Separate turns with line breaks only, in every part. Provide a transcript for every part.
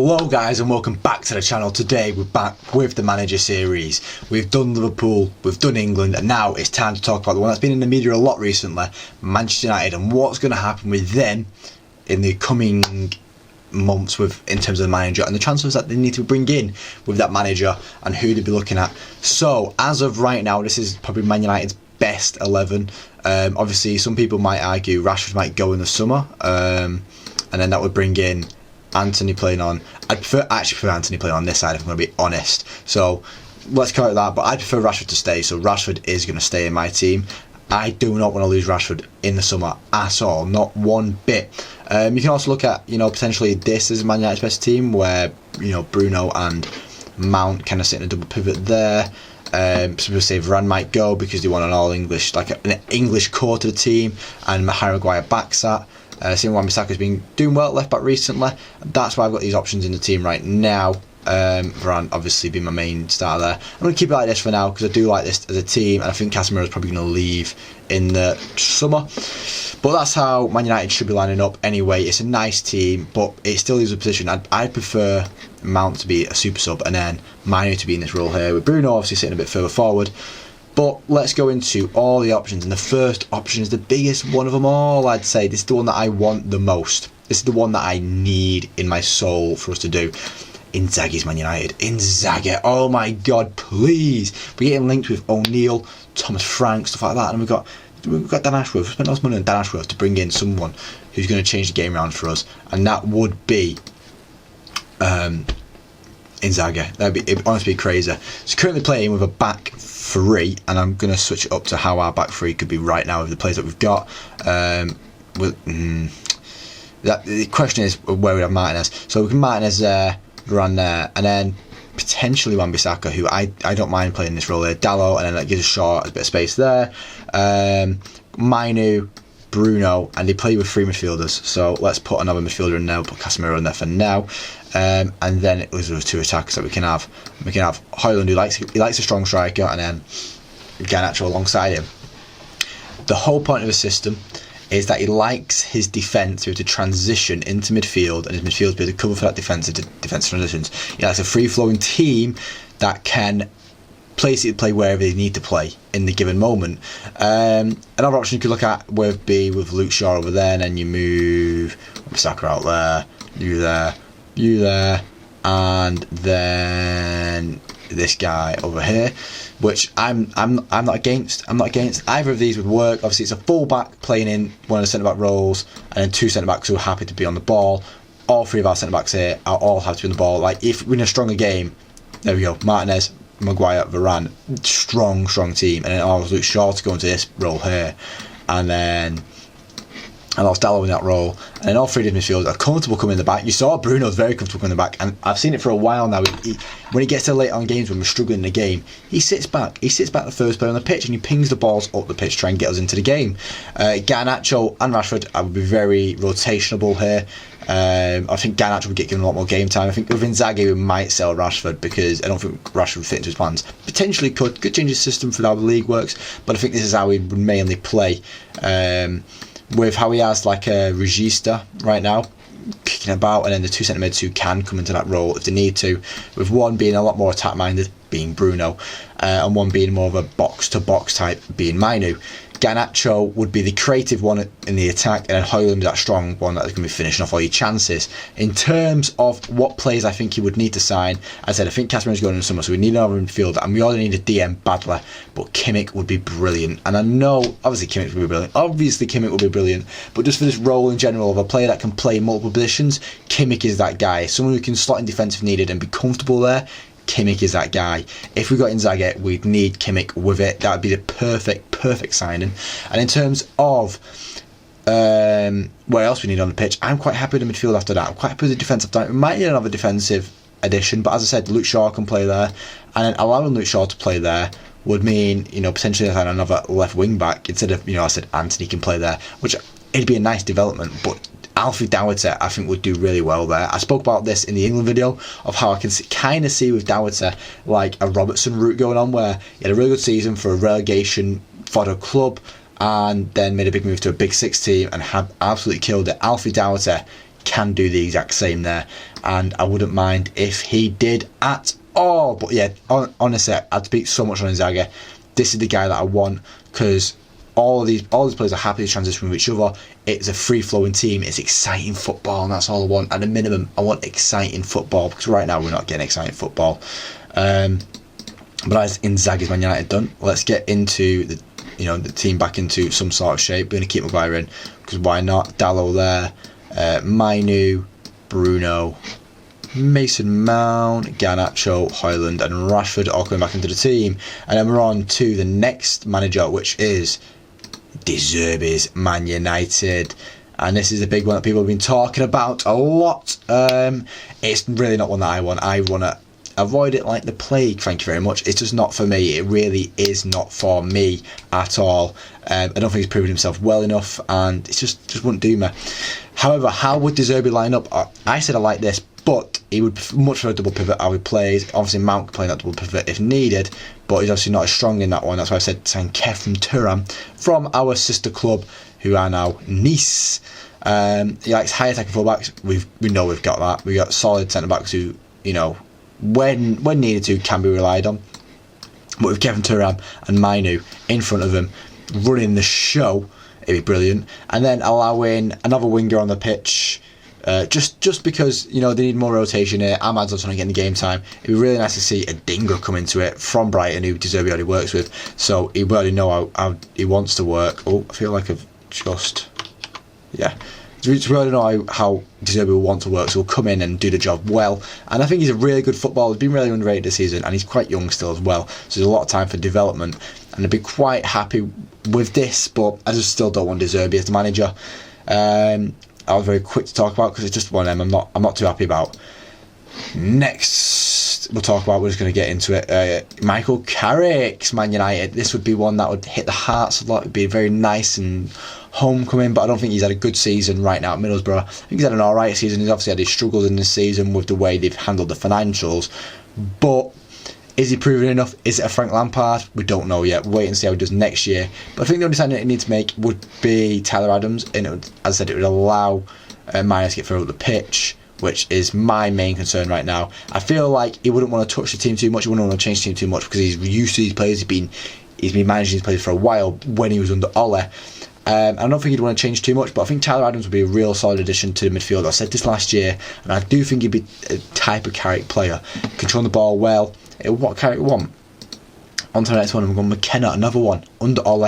Hello guys and welcome back to the channel. Today we're back with the manager series. We've done Liverpool, we've done England, and now it's time to talk about the one that's been in the media a lot recently, Manchester United, and what's going to happen with them in the coming months in terms of the manager and the transfers that they need to bring in with that manager and who they'll be looking at. So as of right now, this is probably Man United's best 11. Obviously some people might argue Rashford might go in the summer, and then that would bring in Antony playing on. I'd actually prefer Antony playing on this side if I'm going to be honest. So let's call it that. But I'd prefer Rashford to stay. So Rashford is going to stay in my team. I do not want to lose Rashford in the summer at all, not one bit. You can also look at potentially this is Man United's best team where Bruno and Mount kind of sit in a double pivot there. Some people say Varane might go because they want an all English, like an English core to the team, and Harry Maguire backs that. Seeing Wan-Bissaka's been doing well at left back recently. That's why I've got these options in the team right now. Varane obviously being my main starter there. I'm going to keep it like this for now because I do like this as a team, and I think Casemiro is probably going to leave in the summer. But that's how Man United should be lining up anyway. It's a nice team, but it still leaves a position. I'd prefer Mount to be a super sub and then Manu to be in this role here, with Bruno obviously sitting a bit further forward. But let's go into all the options, and the first option is the biggest one of them all, I'd say. This is the one that I want the most. This is the one that I need in my soul for us to do. Inzaghi's Man United. Inzaghi, oh my god, please. We're getting linked with O'Neill, Thomas Frank, stuff like that, and we've got Dan Ashworth. We've spent lots of money on Dan Ashworth to bring in someone who's going to change the game around for us, and that would be Inzaghi. It'd honestly be crazy. He's currently playing with a back three, and I'm going to switch it up to how our back three could be right now with the players that we've got. The question is where we have Martinez. So we can Martinez there, Varane there, and then potentially Wan-Bissaka, who I don't mind playing this role there. Dalot, and then that gives us Shaw a bit of space there. Manu, Bruno, and they play with three midfielders. So let's put another midfielder in there. We'll put Casemiro in there for now. And then it was two attackers that we can have. We can have Højlund, who likes a strong striker, and then Garnacho alongside him. The whole point of the system is that he likes his defence to transition into midfield, and his midfield to be able to cover for that defence into defence transitions. He likes a free-flowing team that can play wherever they need to play in the given moment. Another option you could look at would be with Luke Shaw over there, and then you move Saka out there, you there, and then this guy over here, which I'm not against. I'm not against either of these would work. Obviously, it's a full back playing in one of the centre back roles, and then two centre backs who are happy to be on the ball. All three of our centre backs here are all happy to be on the ball. Like if we're in a stronger game, there we go. Martinez, Maguire, Varane, strong team, and then I'll Luke Shaw to go into this role here, and then I lost Dalot in that role, and then all three of the midfielders are comfortable coming in the back. You saw Bruno's very comfortable coming in the back, and I've seen it for a while now. When he gets to late on games when we're struggling in the game, he sits back the first player on the pitch, and he pings the balls up the pitch to try and get us into the game. Garnacho and Rashford, I would be very rotationable here. I think Garnacho would get given a lot more game time. I think with Inzaghi we might sell Rashford because I don't think Rashford would fit into his plans. Potentially could change his system for how the league works, but I think this is how he would mainly play. With how he has like a Regista right now kicking about, and then the two centre mids who can come into that role if they need to, with one being a lot more attack minded being Bruno, and one being more of a box to box type being Manu. Garnacho would be the creative one in the attack, and then Højlund that strong one that's going to be finishing off all your chances. In terms of what players I think he would need to sign, as I said, I think Casemiro's going in the summer, so we need another midfielder, and we already need a DM badly, but Kimmich would be brilliant. And I know, obviously Kimmich would be brilliant, but just for this role in general of a player that can play multiple positions, Kimmich is that guy. Someone who can slot in defence if needed and be comfortable there. Kimmich is that guy. If we got Inzaghi, we'd need Kimmich with it. That would be the perfect signing. And in terms of what else we need on the pitch, I'm quite happy with the midfield after that. I'm quite happy with the defence after that. We might need another defensive addition, but as I said, Luke Shaw can play there, and then allowing Luke Shaw to play there would mean potentially another left wing back instead of I said Antony can play there, which it'd be a nice development, but Alfie Dowiter I think would do really well there. I spoke about this in the England video of how I can kind of see with Dowiter like a Robertson route going on, where he had a really good season for a relegation fodder club and then made a big move to a Big Six team and had absolutely killed it. Alfie Dowiter can do the exact same there, and I wouldn't mind if he did at all. But yeah, honestly, I'd speak so much on Inzaghi. This is the guy that I want, because all these players are happy to transition with each other. It's a free-flowing team. It's exciting football, and that's all I want. At a minimum, I want exciting football, because right now we're not getting exciting football. But as Inzaghi's Man United done, let's get into the team back into some sort of shape. We're going to keep Maguire in, because why not? Dalot there, Mainu, Bruno, Mason Mount, Garnacho, Højlund and Rashford all coming back into the team. And then we're on to the next manager, which is De Zerbi's Man United. And this is a big one that people have been talking about a lot. It's really not one that I want. I want to avoid it like the plague, thank you very much. It's just not for me. It really is not for me at all. I don't think he's proven himself well enough, and it just wouldn't do me. However, how would De Zerbi line up? I said I like this, but he would much prefer a double pivot how he plays. Obviously Mount can play that double pivot if needed, but he's obviously not as strong in that one. That's why I said sign Khéphren Thuram from our sister club, who are now Nice. He likes high attacking fullbacks. We know we've got that. We got solid centre backs who, when needed to, can be relied on. But with Khéphren Thuram and Mainu in front of him running the show, it'd be brilliant. And then allowing another winger on the pitch, just because they need more rotation here. Ahmad's also not getting the game time. It'd be really nice to see a Dinger come into it from Brighton, who De Zerbi already works with, so he already know how he wants to work. I feel like I've just we already know how De Zerbi will want to work, so he'll come in and do the job well. And I think he's a really good footballer. He's been really underrated this season, and he's quite young still as well, so there's a lot of time for development. And I'd be quite happy with this, but I just still don't want De Zerbi as the manager. I was very quick to talk about, because it's just one of them I'm not too happy about. Next we're just going to get into it, Michael Carrick's Man United. This would be one that would hit the hearts a lot. It'd be very nice and homecoming, but I don't think he's had a good season right now at Middlesbrough. I think he's had an alright season. He's obviously had his struggles in this season with the way they've handled the financials, but is he proven enough? Is it a Frank Lampard? We don't know yet. Wait and see how he does next year. But I think the only signing that he needs to make would be Tyler Adams, and it would, as I said, it would allow Mainu to get further up the pitch, which is my main concern right now. I feel like he wouldn't want to touch the team too much. He wouldn't want to change the team too much, because he's used to these players. He's been managing these players for a while when he was under Ole. I don't think he'd want to change too much, but I think Tyler Adams would be a real solid addition to the midfield. I said this last year, and I do think he'd be a type of Carrick player, controlling the ball well. What Carrick want? On to the next one, I'm going McKenna, another one under Ole,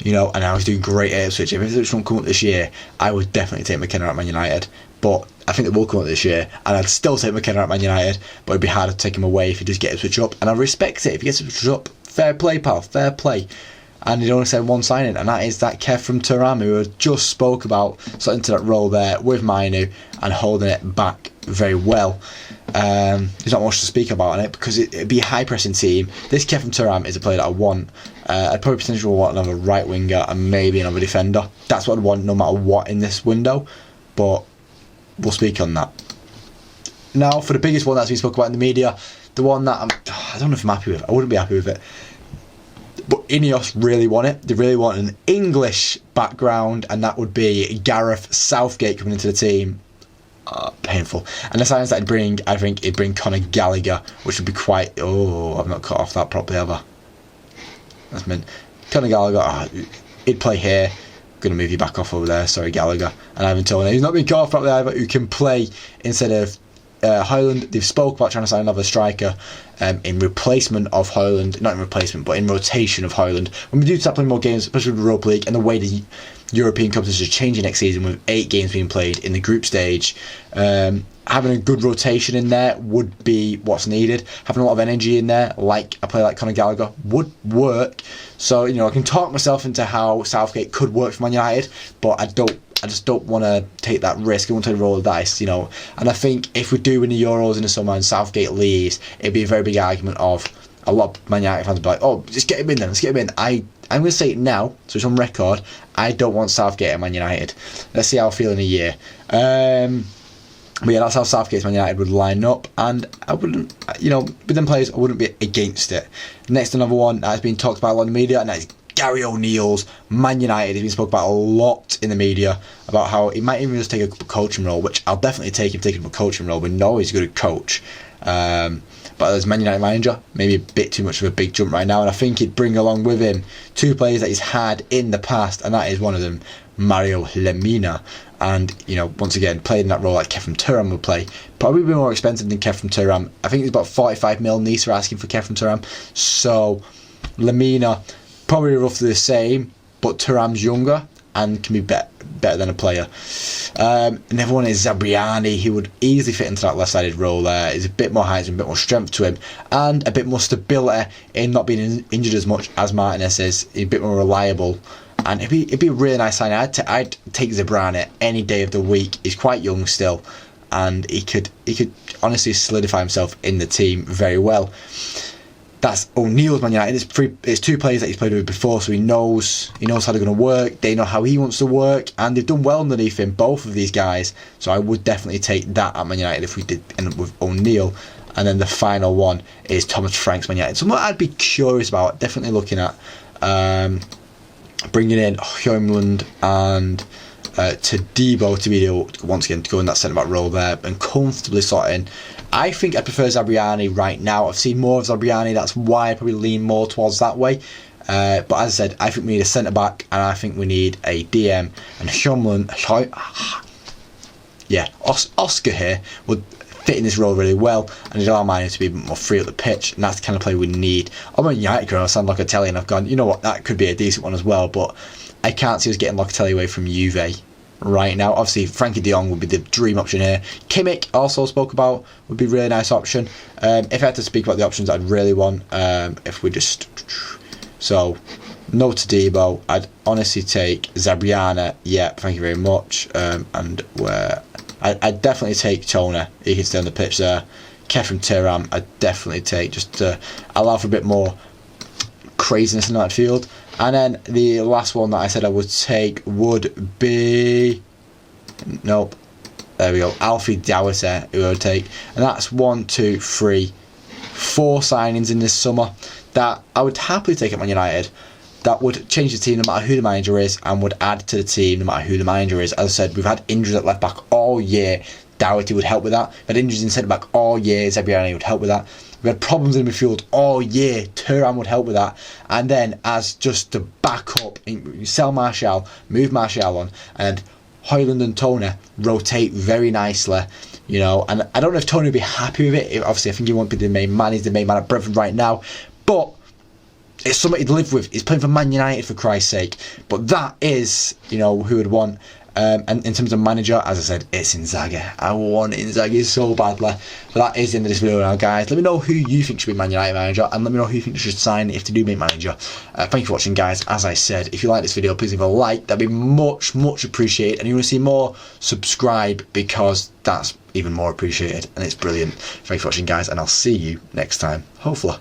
and now he's doing great at Ipswich. If Ipswich won't come up this year, I would definitely take McKenna at Man United, but I think they will come up this year, and I'd still take McKenna at Man United, but it'd be hard to take him away if he does get Ipswich up, and I respect it. If he gets Ipswich up, fair play, pal, fair play. And he'd only said one signing, and that is that Khéphren Thuram, who I just spoke about, starting into that role there with Mainu and holding it back very well. There's not much to speak about on it, because it'd be a high pressing team. This Khéphren Thuram is a player that I want. I'd probably potentially want another right winger and maybe another defender. That's what I'd want no matter what in this window, but we'll speak on that. Now for the biggest one that's been spoken about in the media, the one that I don't know if I'm happy with. I wouldn't be happy with it, but Ineos really want it. They really want an English background, and that would be Gareth Southgate coming into the team. Painful. And the signs that it'd bring, I think it'd bring Conor Gallagher, which would be quite... I've not cut off that properly, have I? That's meant. Conor Gallagher, he'd play here. Going to move you back off over there. Sorry, Gallagher. And Ivan Toney, who's not been cut off properly either, who can play instead of Højlund. They've spoke about trying to sign another striker in replacement of Højlund. Not in replacement, but in rotation of Højlund. When we do start playing more games, especially with the Europa League, and the way the European competitions are changing next season with 8 games being played in the group stage, having a good rotation in there would be what's needed. Having a lot of energy in there, like a player like Conor Gallagher, would work. So I can talk myself into how Southgate could work for Man United, but I just don't want to take that risk. I want to take a roll of dice, And I think if we do win the Euros in the summer and Southgate leaves, it'd be a very big argument of a lot of Man United fans would be like, "Oh, just get him in then. Let's get him in." I'm going to say it now, so it's on record. I don't want Southgate at Man United. Let's see how I feel in a year. But yeah, that's how Southgate's Man United would line up, and I wouldn't, with them players, I wouldn't be against it. Next, another one that has been talked about a lot in the media, and that is Gary O'Neill's Man United. He's been spoken about a lot in the media about how he might even just take a coaching role, which I'll definitely take him taking a coaching role. We know he's a good coach. But as Man United manager, maybe a bit too much of a big jump right now, and I think he'd bring along with him two players that he's had in the past, and that is one of them, Mario Lemina. And, you know, once again, played in that role like Khéphren Thuram would play. Probably be more expensive than Khéphren Thuram. I think it's about 45 mil Nice are asking for Khéphren Thuram. So, Lemina, probably roughly the same, but Thuram's younger and can be better than a player. Another one is Zabriani. He would easily fit into that left-sided role there. He's a bit more height and a bit more strength to him, and a bit more stability in not being injured as much as Martinez is. He's a bit more reliable, and it'd be a really nice signing. I'd take Zabriani any day of the week. He's quite young still, and he could honestly solidify himself in the team very well. That's O'Neill's Man United. It's two players that he's played with before, so he knows how they're going to work. They know how he wants to work, and they've done well underneath him, both of these guys. So I would definitely take that at Man United if we did end up with O'Neill. And then the final one is Thomas Frank's Man United. Something I'd be curious about, definitely looking at bringing in Højlund and Todibo to be once again to go in that centre back role there and comfortably slot in. I think I prefer Zabriani right now. I've seen more of Zabriani, that's why I probably lean more towards that way. But as I said, I think we need a centre back, and I think we need a DM. And Oscar here would fit in this role really well, and it'd allow Manu to be more free at the pitch, and that's the kind of play we need. I'm a United girl, I sound like Locatelli, and I've gone, you know what, that could be a decent one as well, but I can't see us getting Locatelli away from Juve right now. Obviously, Frankie de Jong would be the dream option here. Kimmich, also spoke about, would be a really nice option. If I had to speak about the options I'd really want, so, no Todibo, I'd honestly take Zabriana, yeah, thank you very much, I'd definitely take Toner, he can stay on the pitch there. Khéphren Thuram, I'd definitely take, just to allow for a bit more craziness in that field. And then the last one that I said I would take would be, nope, there we go, Alfie Dowser, who I would take. And that's 4 signings in this summer that I would happily take at Man United. That would change the team no matter who the manager is, and would add to the team no matter who the manager is. As I said, we've had injuries at left back all year. Doherty would help with that. We've had injuries in centre back all year. Zabriani would help with that. We had problems in the midfield all year. Thuram would help with that. And then, as just the backup, you sell Martial, move Martial on, and Højlund and Toner rotate very nicely. You know, and I don't know if Toner would be happy with it. Obviously, I think he won't be the main man. He's the main man at Brentford right now. But it's something to live with. He's playing for Man United, for Christ's sake. But that is, you know, who would want. And in terms of manager, as I said, it's Inzaghi. I want Inzaghi so badly. But that is the end of this video now, guys. Let me know who you think should be Man United manager, and let me know who you think should sign if they do make manager. Thank you for watching, guys. As I said, if you like this video, please leave a like. That'd be much, much appreciated. And you want to see more, subscribe, because that's even more appreciated. And it's brilliant. Thank you for watching, guys, and I'll see you next time, hopefully.